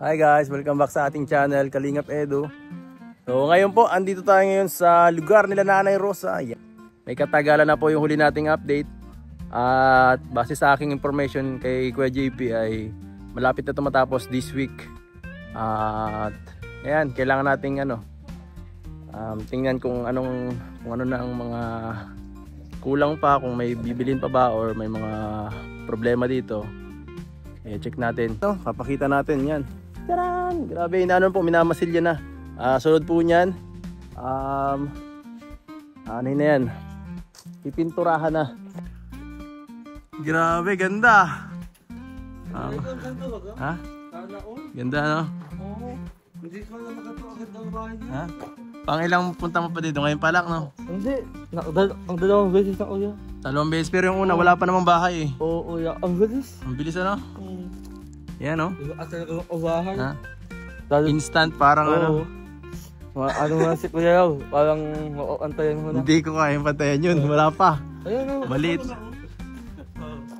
Hi guys, welcome back sa ating channel, Kalingap Edu. So ngayon po, andito tayo ngayon sa lugar nila Nanay Rosa. May katagalan na po yung huli nating update. At base sa aking information kay Kuya JP ay malapit na ito matapos this week. At ayan, kailangan nating tingnan kung ano na ang mga kulang pa, kung may bibilin pa ba or may mga problema dito. Check natin. Papakita natin yan. Taran! Grabe, inaano po, minamasilya na. Sunod po niyan. Ano na yan? Pipinturahan na. Grabe, ganda. Ha? Ganda, no? Oo. Hindi ko na nakatuagad ng bahay niya. Ha? Pang ilang punta mo pa dito? Ngayon pa lang, no? Hindi. Ang dalawang beses na kuya. Dalawang beses, pero yung una, wala pa namang bahay eh. Oo, kuya. Ang bilis. Ang bilis, ano? Yan, no? At talagang ubahan. Ha? Instant, parang ano? Ano nga si kuya yaw? Parang antayan mo na. Hindi ko kayang pantayan yun. Wala pa. Ayan o. Maliit.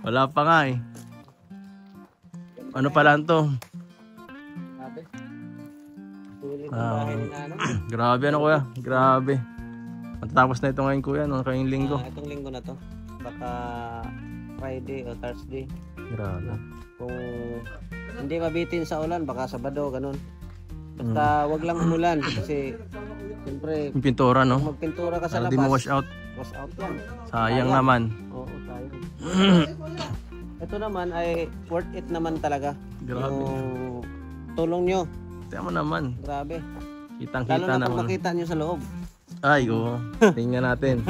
Wala pa nga eh. Ano pa lang to? Grabe ano kuya. Grabe. Matatapos na ito ngayon kuya. Ngayong linggo. Itong linggo na to. Baka Friday o Thursday. Grabe. Kung hindi mabitin sa ulan, baka Sabado, ganun. Basta wag lang umulan kasi siyempre Yung pintura, no? magpintura ka sa Para labas. di mo wash out. Wash out yan. Sayang naman. Oo, sayang. Ito naman ay worth it naman talaga. Grabe. Yung tulong nyo. Tiyan mo naman. Grabe. Lalo Kitang-kita na kung naman. makita nyo sa loob. Ay, oo. Tingnan natin.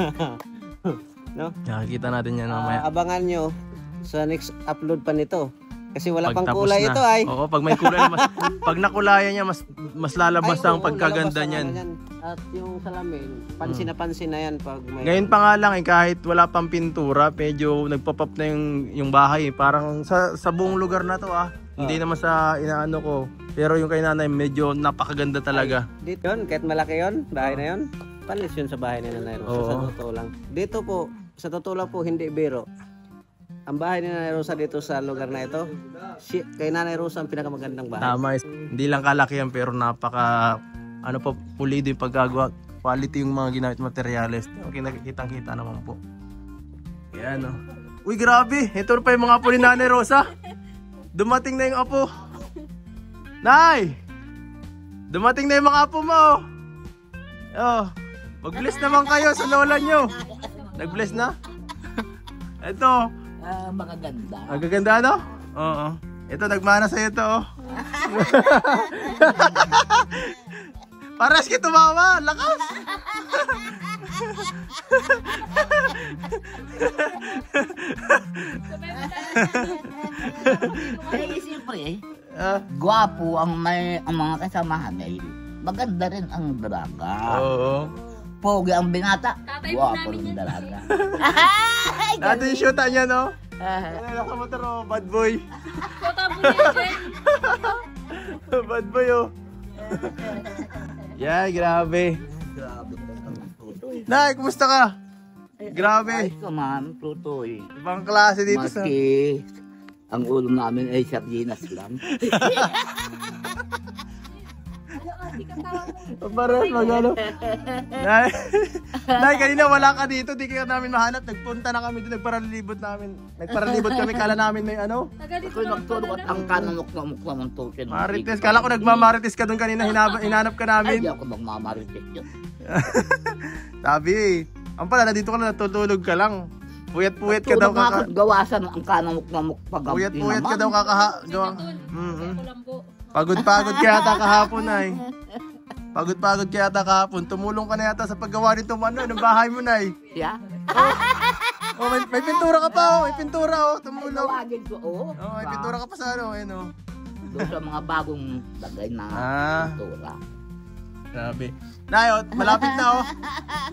No? Nakikita natin yan mamaya. Abangan nyo sa next upload pa nito. Kasi wala pang Pagtapos kulay na. ito ay. Oo, pag may kulay, pag nakulayan niya, mas lalabas Ay, ang oo, pagkaganda lalabas niyan. ang ano yan. At yung salamin, pansin na pansin na yan pag may... Ngayon pa nga lang kahit wala pang pintura, medyo nagpop-up na yung bahay. Parang sa buong lugar na to Hindi naman sa inaano ko. Pero yung kay nanay, medyo napakaganda talaga. Ay, dito yun, kahit malaki yun, bahay na yun. Panis yun sa bahay ni Nanay Rosa, sa totoo lang. Dito po, sa totoo lang po, hindi biro. Ang bahay ni Nanay Rosa dito sa lugar na ito, kay Nanay Rosa ang pinakamagandang bahay. Tama, hindi lang kalakihan pero napaka pulido yung paggagawa. Quality yung mga ginamit materyales. Kitang-kita naman po. Yan Uy, grabe! Ito pa yung mga apo ni Nanay Rosa. Dumating na yung apo. Nay! Dumating na yung mga apo mo. Mag-bless naman kayo sa lola nyo. Nag-bless na? Ito. Magaganda. Magaganda, no? Oo. Ito, nagmana sa'yo ito, Paras ka tumawa. Lakas. Ay, siyempre, gwapo ang mga kasamahan ay maganda rin ang dalaga. Oo. Pogi ang binata, gwapo rin ang dalaga. Nato yung shoota niya, no? Nasa motor, bad boy. Bad boy, Yeah, grabe. Nay, kumusta ka? Grabe. Ay, kaman, tutoy. Ibang klase dito sa... Maski ang ulo namin ay sardinas lang. Pares, magano. Nay, kanina wala ka dito, di ka namin mahanap. Nagpunta na kami dito, nagparalibot kami, kala namin may Ako'y nagtulog at ang kananok na mukha ng tukin. Marites, kala ko nagmamarites ka doon kanina, hinanap ka Ay, namin. di ako magmamarites yun. Sabi ang pala, nandito ka na, natutulog ka lang. Puyat-puyat ka daw Tulog gawasan ang kananok na mukha. Puyat-puyat ka daw gawa. Pagod-pagod ka yata kahapon ay. Pagod-pagod ka yata kahapon. Tumulong ka na yata sa paggawa nito ng bahay mo na eh. Yeah? May pintura ka pa may pintura tumulong. Tawagin ko, May pintura ka pa sa ayun Doon sa mga bagong bagay na pintura. Grabe. Nayot, malapit na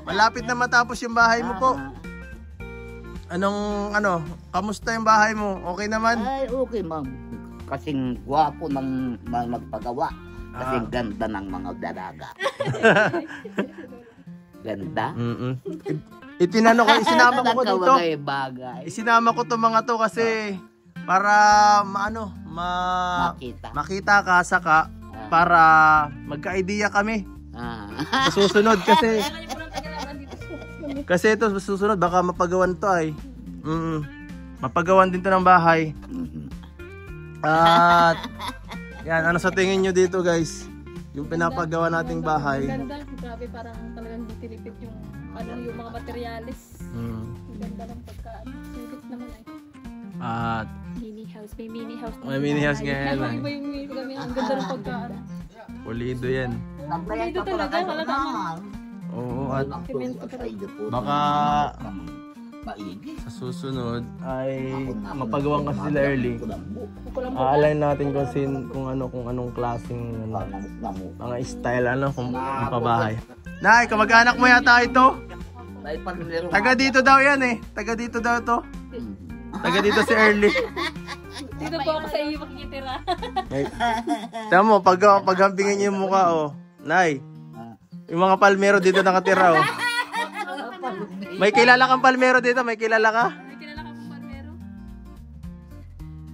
Malapit na matapos yung bahay mo po. Kamusta yung bahay mo? Okay naman? Ay, okay ma'am. Kasing gwapo ng magpagawa. Kasing ganda ng mga dalaga. Ganda. Itinanong ko, isinama ko dito. Bagay. Isinama ko to mga to kasi para makita ka, saka para magka-idea kami sa susunod kasi ito susunod baka mapagawan to ay mapagawan din to ng bahay. At yan, ano sa tingin nyo dito guys? Yung pinapagawa nating bahay. Ganda, grabe, parang talagang ditilipid yung yung mga materialis. Ganda ng pagkaan. Sulit naman ay. At Mini house, may mini house. may mini house ngayon. Iba yung kami, ang ganda ng pagkaan. Pulido yan. Pulido talaga, halata man. Oo, at Semento pa rin. baka sa susunod ay mapagawan kasi sila early. Aalain natin kung anong klaseng mga style kung pabahay. Nay, kamag-anak mo yata ito? Taga dito daw yan eh. Taga dito daw to. Taga dito si Early. Dito po ako sa iyo makikitira. Tama mo, paghampingin niyo yung mukha Nay, yung mga palmero dito nakatira May kilala kang palmero dito? May kilala ka? May kilala ka po palmero?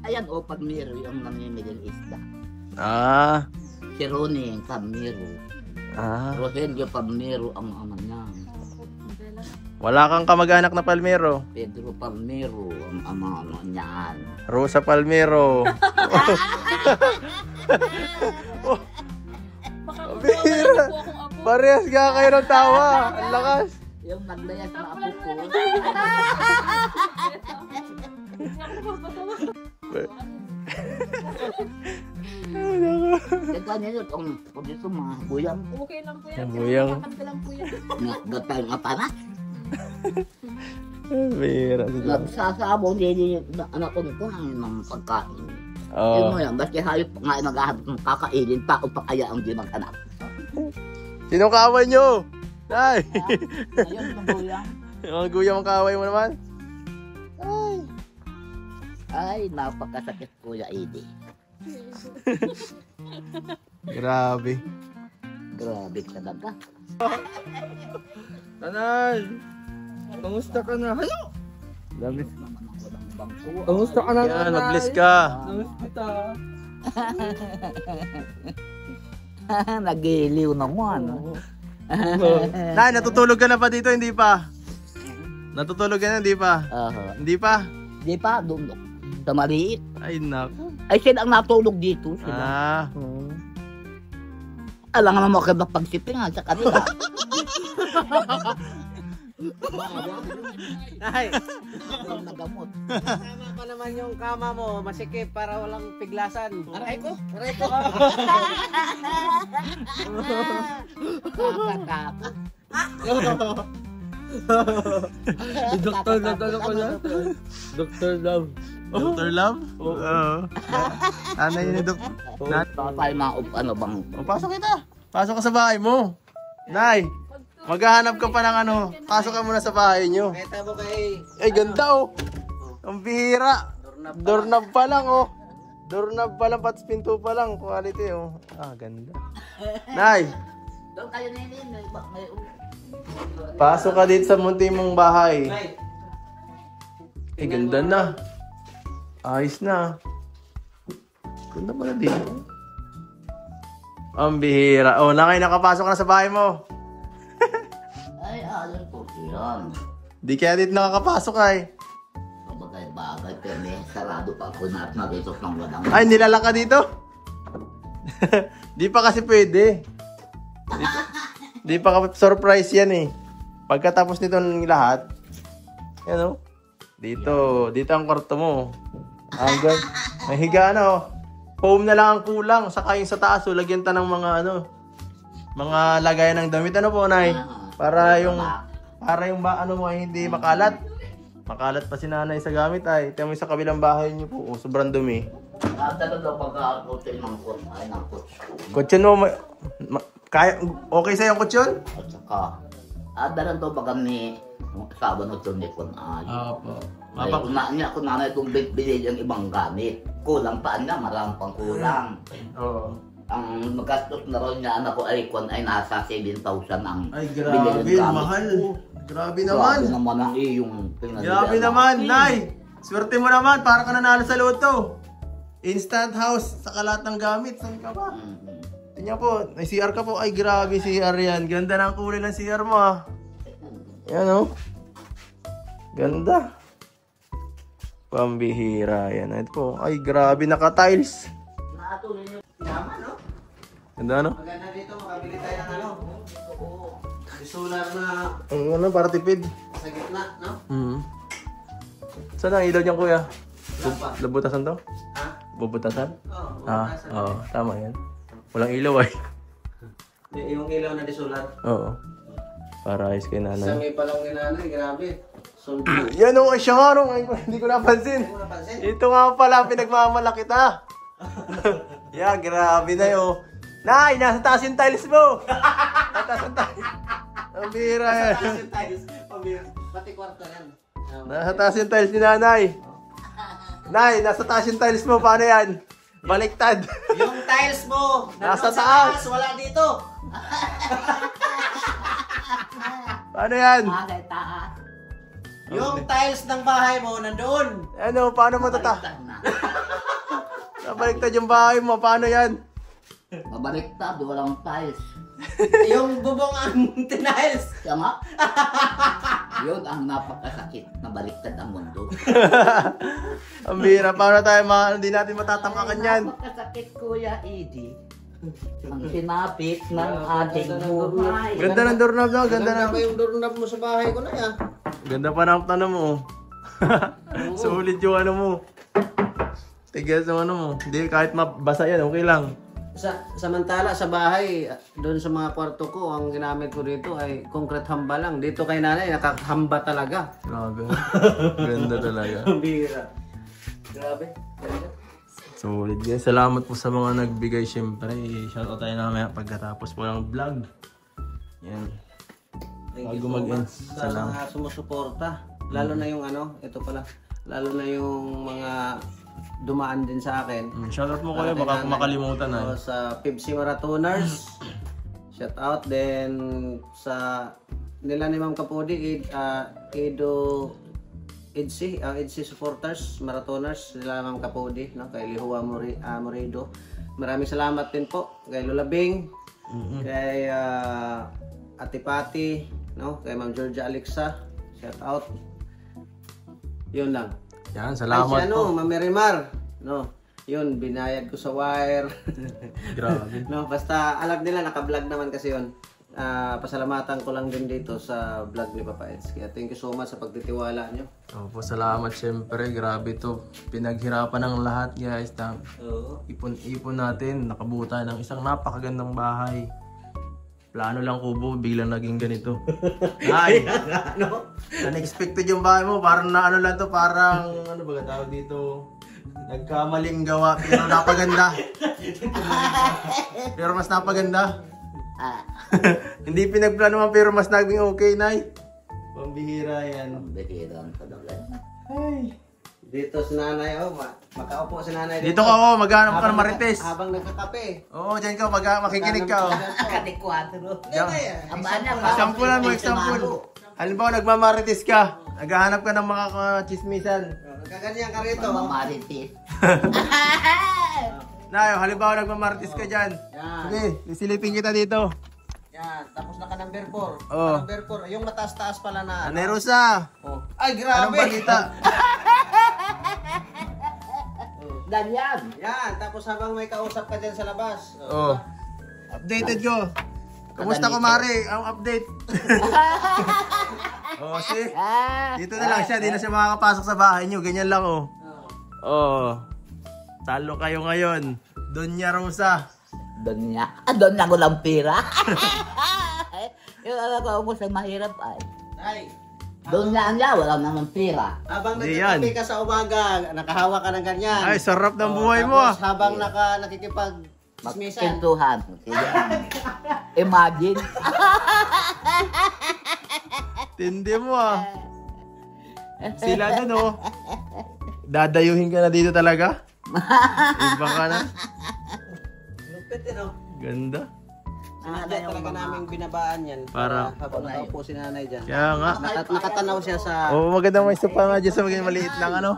Ayan palmero yung namimigil isda. Si Ronnie yung palmero. Rogelio palmero ang ama niya. Wala kang kamag-anak na palmero? Pedro Palmero ang ama niyan. Rosa Palmero. Bira. Parehas ka kayo ng tawa. Ang lakas. Yung naglayas na apo ko. Ito niya yun, kung dito mga buyang. Okay lang po yan. Buyang. Kakanta lang po yan. Gatay nga panas. Bira. Nagsasabong din yung anak ko nito ng pagkain. Yun mo yan, basta hayop nga naghahanap ng kakainin pa o pa kaya ang di mag-anak. Sinong kaaway nyo? Nay! Ayun, ng buyang. Yung guyang ang kaaway mo naman? Ay, napakasakit Kuya Edi. Grabe. Grabe talaga. Tanay! Kamusta ka na? Hayo! Kamusta ka na? Yan, mag-bless ka. Kamusta? Nagiliw naman. Nay, natutulog ka na pa dito? Hindi pa? Natutulog ka na? Hindi pa? Hindi pa? Di pa, doon sa maliit. Ay, naku. Ay, sila ang natulog dito. Sila. Alam nga mo kayo pagsipin nga sa kanila. Nay, Nagamot. tama pa naman yung kama mo, masikip para walang piglasan. Aray ko. Nakakatakot. Si Dr. Love, ano ko na? Dr. Love. Dr. Love? Oo. Nanay ni Dr. Tayo mga ano bang. Pasok kita. Pasok ka sa bahay mo. Nay, maghahanap ka pa ng pasok ka muna sa bahay nyo. Kita mo kay... Ay, ganda Ang bihira. Doorknob pa lang Doorknob pa lang, pati pinto pa lang. Quality ganda. Nay, Doon kayo ninin. pasok ka dito sa munti mong bahay. Eh, ganda na. Ayos na. Ganda pala dito. Ang bihira. Nakay nakapasok ka na sa bahay mo. Ay, alam ko yan. Di kaya dito nakakapasok ay. Bagay pero may sarado pa ako na dito ng walang. Ay, nilalak ka dito? Di pa kasi pwede. Di pa surprise yan eh. Pagkatapos nito ng lahat, dito ang kwarto mo. Hanggang, may higa home na lang ang kulang. Saka yung sa taas, lagyan ta ng mga mga lagayan ng damit. Ano po, Nay? Para yung mo ay hindi makalat. Makalat pa si nanay sa gamit ay. Ito mo sa kabilang bahay niyo po. Sobrang dumi. Talaga pagka-kutsin ng kutsi. Kutsyon mo, okay sa'yo ang kutsyon? At saka, daran daw baga ni kasama ng tunikon ay. Opo. Kung nanay kong bilhin yung ibang gamit. Kulang pa niya, marami pang kulang. Oo. Ang magastos na rin niya anak ko ay nasa 7,000 ang Ay, binili grabe, ng gamit. mahal. Grabe naman. Grabe naman ang iyong pinagdala. Grabe naman, Nay. Swerte mo naman, para ka nanalo sa loto. Instant house, saka lahat ng gamit. Saan ka ba? Tingnan po, may CR ka po. Ay, grabe CR yan. Ganda ng kulay ng CR mo ah. Yan oh. Ganda. Pambihira yan. Ito po. Ay, grabe. Naka-tiles. Yaman, no? Ganda no? Maganda dito, makabili tayo ng ano. Solar na Ano, para tipid. sa gitna, no? Saan ang ilaw niyan kuya? Lampa. Labutasan to? Ha? Bubutasan? Oo. Oo, tama yan. Walang ilaw ay. Yung ilaw na di solar. Oo. Para ayos kay Sa nanay. may palang ni nanay, grabe. So, Yan o, siya nga no. Ay, hindi ko napansin. mo napansin? Ito nga pala, pinagmamalaki kita. Yeah, grabe na yun. Nay, nasa taas yung tiles mo. Nasa taas yung tiles. Ang bira yan. Pati kwarto yan. Nasa taas yung tiles ni nanay. Nay, nasa taas yung tiles mo. Paano yan? Baliktad. Yung tiles mo, Nasa nandun sa taas. wala dito. Paano yan? Bagay taas. Yung tiles ng bahay mo, nandoon. Ano, paano mo tata? Baliktad na. Nabaliktad yung bahay mo. Paano yan? Mabaliktad, walang tiles. Yung bubong ang tiles. Siya nga. Yun ang napakasakit na baliktad ang mundo. Ang bira. Paano tayo hindi natin matatamakan yan? Napakasakit, Kuya Eddie. Ang sinapit ng ating buhay. Ganda ng doorknob no? Ganda Ganda ng... pa yung doorknob mo sa bahay ko na yan. Ganda pa ng tanong mo. Sulit yung ano mo. Tigas yung ano mo. Hindi, kahit mabasa yan, okay lang. Samantala sa bahay, doon sa mga kwarto ko, ang ginamit ko dito ay concrete hamba lang. Dito kay nanay, nakahamba talaga. Grabe. Ganda talaga. Ang bira. Grabe. Sulit yan. Salamat po sa mga nagbigay syempre. Shoutout tayo namaya pagkatapos po ng vlog. Yan. Thank you Bago so mag-end. much sa mga sumusuporta. Lalo na yung ano, ito pala. Lalo na yung mga dumaan din sa akin. Shoutout mo kuya, baka makalimutan na. Sa Pepsi Marathoners. Shout out then sa nila ni Ma'am Kapodi, EDC supporters, marathoners, nila Ma'am Kapodi, no? Kay Lihua Morido. Maraming salamat din po kay Lola Bing, kay Ate Pati, no? Kay Ma'am Georgia Alexa. Shout out. Yun lang. Yan, Ay, salamat si po. Ma'am Marimar, no? Yun, binayad ko sa wire. Grabe. No, basta alam nila, naka-vlog naman kasi yun. Pasalamatan ko lang din dito sa vlog ni Papa Eds. Kaya thank you so much sa pagtitiwala nyo. Opo, salamat syempre. Grabe to. Pinaghirapan ng lahat guys. Oo. Ipon-ipon natin. Nakabuta ng isang napakagandang bahay. Plano lang kubo, biglang naging ganito. Ay! Ano? Unexpected yung bahay mo. Parang na ano lang to, parang ano ba tawag dito? Nagkamaling gawa pero napaganda. Pero mas napaganda. Hindi pinagplano man pero mas naging okay, Nay. Pambihira yan. Ang bihirang talaga. Ay. Dito si nanay, oh. Makaupo si nanay. Dito ka, oh. Maghanap ka ng marites. Habang nagkakape. Oo, dyan ka. makikinig ka, oh. Katikwatro. Ang Example mo, example. Halimbawa, nagmamarites ka. Naghahanap ka ng mga chismisan. Nagkaganyan ka rito. Mamaritis. Nay, halimbawa, nagmamarites ka dyan. Yan. Sige, isilipin kita dito. Yan. Tapos naka number 4. Oh. Number 4. Yung mataas-taas pala na. Anay Rosa. Oh. Ay, Anong grabe. balita? Ganyan. Yan. Tapos habang may kausap ka dyan sa labas. Oh. Updated ko. Kamusta kumari? Ang update. Oh, see? Dito na lang siya. Di na siya makakapasok sa bahay niyo. Ganyan lang, oh. Oh. Talo kayo ngayon. Donya Rosa. Doon niya. Doon na ko lang pira. Yung alam ko mo sa mahirap ay. Ay. Doon niya niya, wala naman pira. Habang Hindi nagkakape ka sa umaga, nakahawa ka ng ganyan. Ay, sarap ng buhay mo, ah. Tapos habang nakikipag-smisan. Magpintuhan. Imagine. Tindi mo, ah. Sila dun, oh. Dadayuhin ka na dito talaga? Iba ka na? Lupit, no? Ganda. Sinadya talaga namin binabaan yan. Para- habang nakaupo si nanay dyan. Kaya nga. Nakatanaw siya sa... Oh, maganda may isa pa nga dyan sa maging maliit lang, ano?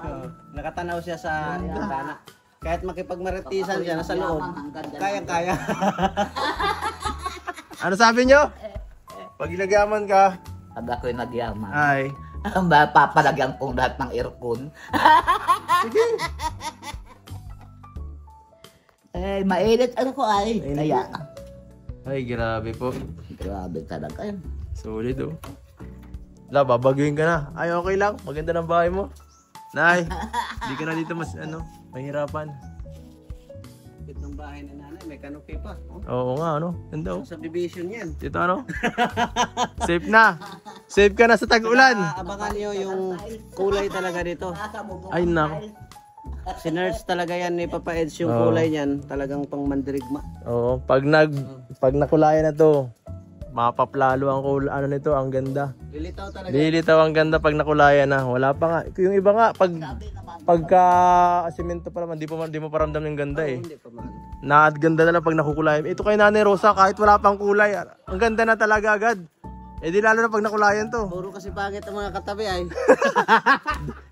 Nakatanaw siya sa bintana. Kahit makipagmaritisan siya nasa loob. Kaya. Ano sabi nyo? Pag ilagaman ka, Pag ako'y nagyaman, ay, papalagyan kong lahat ng aircon. Eh, mainit ano ko ay. Kaya, ay grabe po. grabe talaga yan. Solid oh. La, babaguhin ka na. Ay, okay lang. Maganda ng bahay mo. Nay, di ka na dito mas mahirapan. Itong bahay ni nanay, may canopy pa. Oh. Oo nga, ano? Ganda oh. Subdivision yan. Dito ano? Safe na. Safe ka na sa tag-ulan. Abangan nyo yung kulay talaga dito. Ay, nako. Sinerge talaga yan ni Papa Eds yung kulay niyan. Talagang pang mandirigma. Oo, pag nakulayan na to, mapaplalo ang ano nito, ang ganda. Lilitaw talaga. Lilitaw ang ganda pag nakulayan na. Wala pa nga. Yung iba nga, pagka asimento pa naman, di mo paramdam yung ganda eh. Hindi pa man. Ganda na lang pag nakukulayan. Ito kay Nanay Rosa, kahit wala pang kulay, ang ganda na talaga agad. Eh di lalo na pag nakulayan to. Puro kasi pangit ang mga katabi ay.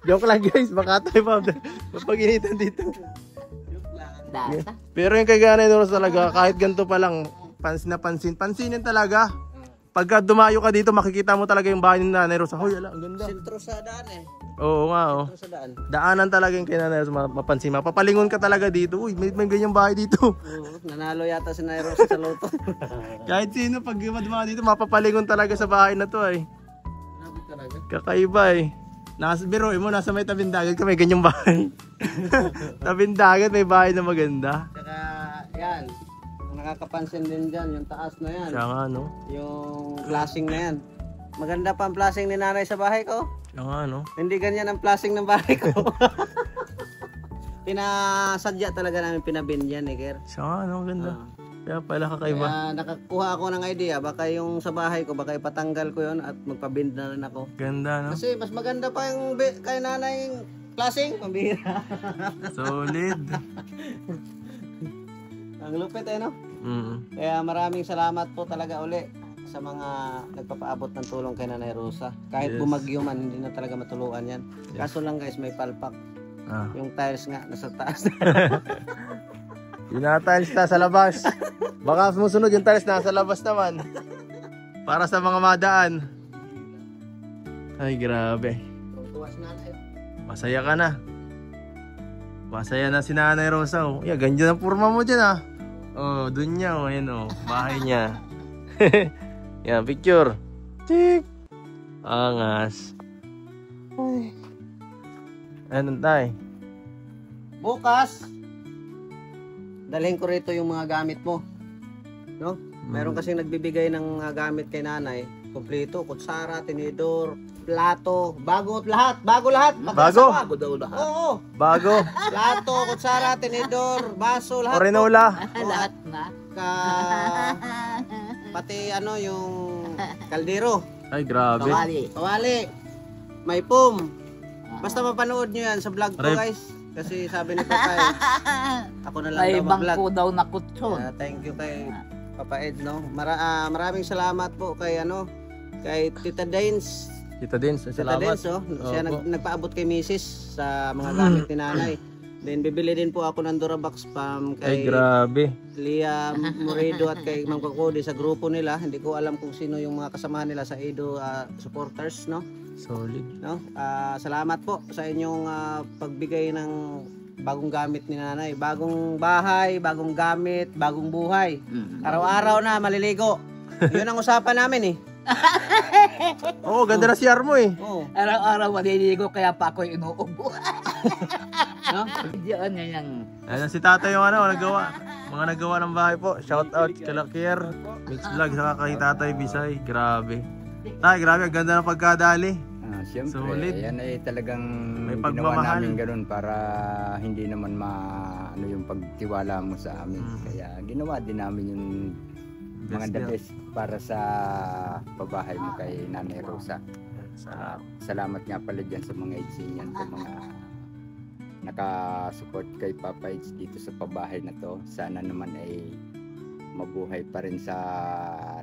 Joke lang guys, baka tayo mapag-initan dito. Data. Pero yung kay Nanay Rosa talaga, kahit ganito pa lang, pansin na pansin. Pansinin talaga. Pagka dumayo ka dito, makikita mo talaga yung bahay ni Nanay Rosa. Hoy, ala, ang ganda. Sentro sa daan eh. Oo nga, oh. Sentro sa daan. Daanan talaga yung kay Nanay Rosa, mapansin. Mapapalingon ka talaga dito. Uy, may ganyang bahay dito. Oo, nanalo yata si Nanay Rosa sa loto. Kahit sino, pag dumaan dito, mapapalingon talaga sa bahay na to ay. Grabe talaga. Kakaiba eh. Biruin mo, nasa may tabing dagat ka, may ganyang bahay. Tabing dagat, may bahay na maganda. Saka yan, ang nakakapansin din dyan, yung taas na yan. Siya nga, no? Yung flashing na yan. Maganda pa ang flashing ni nanay sa bahay ko. Siya nga, no? Hindi ganyan ang flashing ng bahay ko. Pinasadya talaga namin pinabinyan eh, Ker. Siya nga, no? Ganda. Kaya pala kakaiba. Kaya nakakuha ako ng idea, baka yung sa bahay ko, baka ipatanggal ko yon at magpabind na rin ako. Ganda, no? Kasi mas maganda pa yung kay nanay yung flashing. Pambira. Solid. Ang lupit eh, no? Mm. Kaya maraming salamat po talaga uli sa mga nagpapaabot ng tulong kay Nanay Rosa. Kahit Yes. bumagyo man, hindi na talaga matuluan yan. Kaso lang guys, may palpak. Ah. Yung tiles nga, nasa taas. Yung tiles na sa labas. Baka sumusunod yung tiles nasa labas naman. Para sa mga madaan. Ay, grabe. Tuwas nanay. Masaya ka na. Masaya na si Nanay Rosa. Oh. Yeah, ganyan ang purma mo dyan ah. Oh, dun niya. Oh, ayan oh. Bahay niya. Yan, picture. Tik. Angas. Ay. Ayan tayo. Bukas, dalhin ko rito yung mga gamit mo. No? Meron kasing nagbibigay ng gamit kay nanay. Kompleto, kutsara, tinidor, plato, bago lahat. Bago lahat. Bago? Bago daw lahat. Oo. Bago. Plato, kutsara, tinidor, baso, lahat. Orinola. Lahat na. Pati ano yung kaldero. Ay, grabe. Kawali. Kawali. May pum. Basta mapanood nyo yan sa vlog ko Rep. guys. Kasi sabi ni Papa ako na lang May daw mag-vlog. bangko daw na kutson. Thank you kay Papa Ed, no. Maraming salamat po kay kay Tita Danes. Tita Dins, Tita salamat. Danes, oh. Siya Opo. nagpaabot kay Mrs. sa mga gamit ni nanay. Then bibili din po ako ng Durabox Spam Ay, kay grabe. Liam Moredo at kay Ma'am Kakodi sa grupo nila. Hindi ko alam kung sino yung mga kasamahan nila sa Edo supporters, no? Solid. No? Salamat po sa inyong pagbigay ng bagong gamit ni nanay. Bagong bahay, bagong gamit, bagong buhay. Araw-araw na maliligo. Yun ang usapan namin eh. Oo, ganda na CR mo eh. Oo. Araw-araw maliligo kaya pa ako inuubo. No? Diyan nga yung... Ayan si Tata yung nagawa. Mga nagawa ng bahay po. Shout out kay Kier, Mix Vlog, saka kay Tatay Bisay. Grabe. Tay, grabe. Ang ganda ng pagkadali. Siyempre, Solid. yan ay talagang May ginawa pagmamahal. namin ganun para hindi naman ano yung pagtiwala mo sa amin. Kaya ginawa din namin yung mga Best the deal. best para sa pabahay mo kay Nanay Rosa. Salamat nga pala dyan sa mga idsinyan, sa mga nakasupport kay Papa Eds dito sa pabahay na to. Sana naman ay mabuhay pa rin sa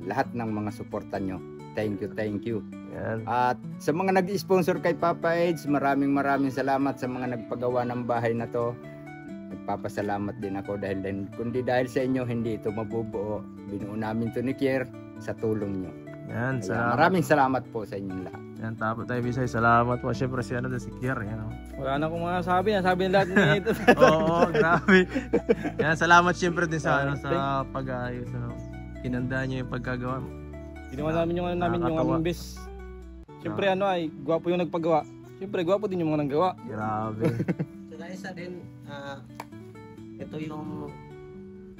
lahat ng mga suporta nyo. Thank you. Yan. At sa mga nag-sponsor kay Papa Eds, maraming salamat sa mga nagpagawa ng bahay na to. nagpapasalamat din ako dahil kundi dahil sa inyo hindi ito mabubuo. Binuo namin ito ni Kier sa tulong nyo. Yan, Kaya maraming salamat po sa inyong lahat. Yan, tapos tayo Bisay. Salamat po. Siyempre si ano si Kier. Yan, oh. Wala na akong mga sabi. Sabi ng lahat nito. Oo, grabe. Yan, salamat siyempre din sa ano sa pag-aayos. Ano. Kinanda niyo yung pagkagawa. Ginawa namin yung ano namin, yung Nakakatawa. aming best. Siyempre ano ay, gwapo yung nagpagawa. Siyempre gwapo din yung mga nanggawa. Grabe. Saka isa din, ito yung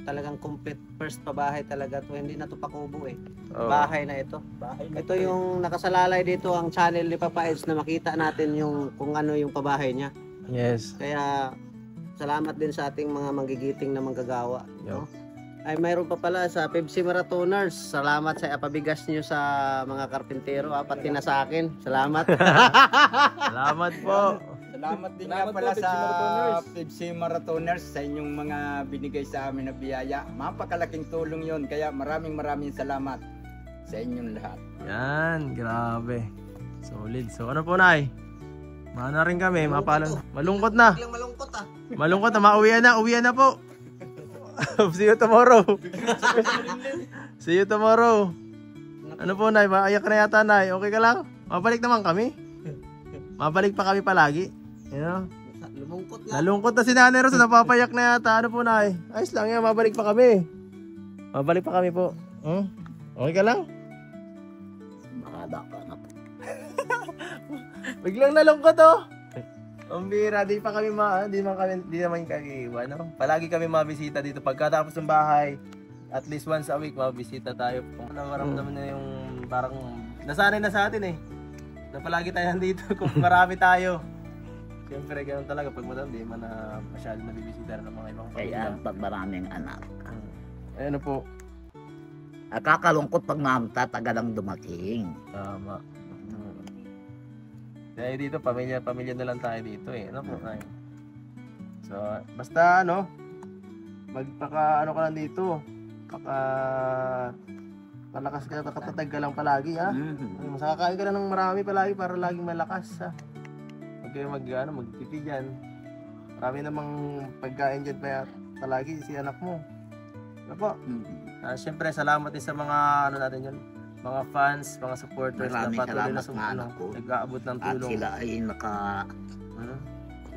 talagang complete first pabahay talaga to. Hindi na to pakubo eh. Oo. Bahay na ito. Ito yung nakasalalay dito ang channel ni Papa Eds na makita natin yung kung ano yung pabahay niya. Yes. Kaya salamat din sa ating mga manggigiting na manggagawa. No? Ay mayroon pa pala sa Pepsi Marathoners. Salamat sa pabigas niyo sa mga karpintero, pati na sa akin. Salamat. Salamat po. Salamat din Salamat nga pala po, Pepsi sa Marathoners. Pepsi Marathoners sa inyong mga binigay sa amin na biyaya. Mapakalaking tulong yon. Kaya maraming salamat sa inyong lahat. Yan, grabe. Solid. So ano po, Nay? Mana rin kami, mapalan. Malungkot na. Biglang malungkot ah. Malungkot na, uwian na po. See you tomorrow. See you tomorrow. Ano po, Nay? Maayak ka na yata, Nay. Okay ka lang? Mabalik naman kami. Mabalik pa kami palagi. You know? Lumungkot na. Nalungkot na si Nanay Rosa, napapayak na yata. Ano po, Nay? Ayos lang yan, mabalik pa kami. Mabalik pa kami po. Okay ka lang? Mahaba ka na po. Biglang nalungkot oh. Ang bira, di naman kami iwan. No? Palagi kami mabisita dito. Pagkatapos ng bahay, at least once a week, mabisita tayo. Kung maramdaman na yung parang nasanay na sa atin eh. Na palagi tayo nandito kung marami tayo. Siyempre, ganun talaga. Pag madam, di man na masyado nabibisita ng mga ibang Kaya pamilya. pag maraming anak. Ayun po. Kakalungkot pag tatagal dumating. Tama. Kaya dito, pamilya na lang tayo dito eh. Ano po tayo? So, basta ano, magpaka ano ka lang dito. Malakas ka, katatag ka lang palagi ha. Masakakain ka na ng marami palagi para laging malakas ha. Huwag kayo magtipid yan. Marami namang pagkain dyan pa palagi si anak mo. Ano po? Siyempre, salamat din sa mga ano natin yun. Mga fans, mga supporters na Maraming patuloy na salamat, anak ko. nag-aabot ng At tulong. sila ay Ano?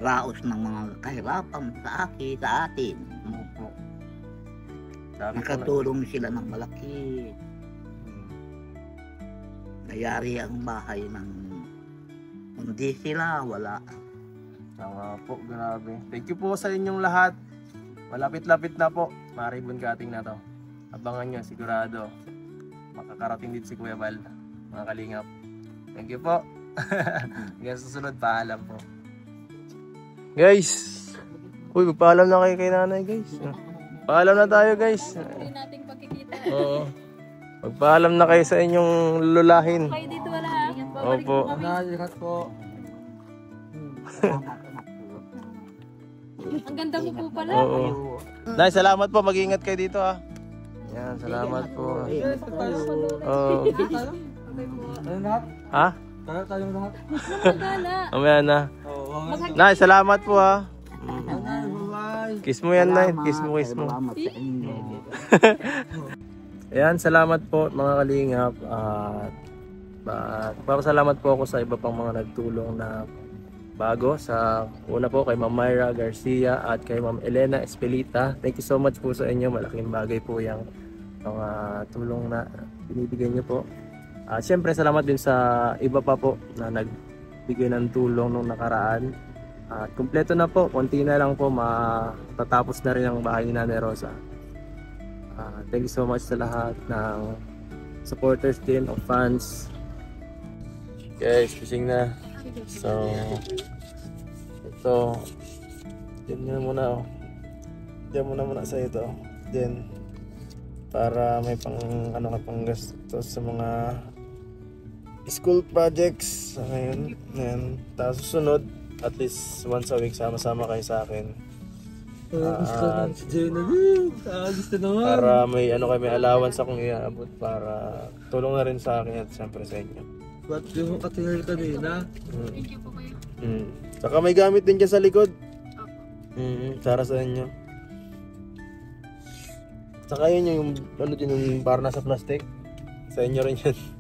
raos ng mga kahirapan sa atin. Opo. Sabi ko na, Nakatulong sila ng malaki. Nayari ang bahay ng hindi sila, wala. tama po, grabe. Thank you po sa inyong lahat. Malapit-lapit na po. Maribon cutting na to. Abangan nyo, sigurado. Makakarating dito si Kuya Bal. Mga kalingap. Thank you po. Hanggang susunod, paalam po. Guys! Uy, magpaalam na kayo kay nanay, guys. Paalam na tayo, guys. Hindi nating pagkikita. Oo. Magpaalam na kayo sa inyong lulahin. Kayo dito wala ha. Babalik Opo. po kami. Nalikat po. Ang ganda mo po pala. Oo. Nay, salamat po. Mag-iingat kayo dito, ha. Yan, salamat po. Oo. Ano lahat? Ha? Kaya tayong lahat. Gala. Mamaya na. Oo. Nay, salamat po, ha. Bye-bye. Kiss mo yan, Nay. Kiss mo. Salamat sa inyo. Ayan, salamat po mga kalingap. At papasalamat po ako sa iba pang mga nagtulong na bago. Sa una po kay Ma'am Myra Garcia at kay Ma'am Elena Espelita. Thank you so much po sa inyo. Malaking bagay po yung mga tulong na binibigay niyo po. At syempre salamat din sa iba pa po na nagbigay ng tulong nung nakaraan. At kumpleto na po. Konti na lang po matatapos na rin ang bahay ni Nanay Rosa. Thank you so much sa lahat ng supporters din, of fans. Guys, fishing na. So, ito. Diyan muna sa ito. Then, para may pang gastos sa mga school projects. Ngayon, yan. Tapos susunod, at least once a week, sama-sama kayo sa akin. Gusto naman. Para may may allowance akong iaabot para tulong na rin sa akin at siyempre sa inyo. Ba't di mo katingin kanina? Thank you po kayo. Saka may gamit din dyan sa likod. Para sa inyo. Saka yun yung ano din yung para nasa plastic. Sa inyo rin yan.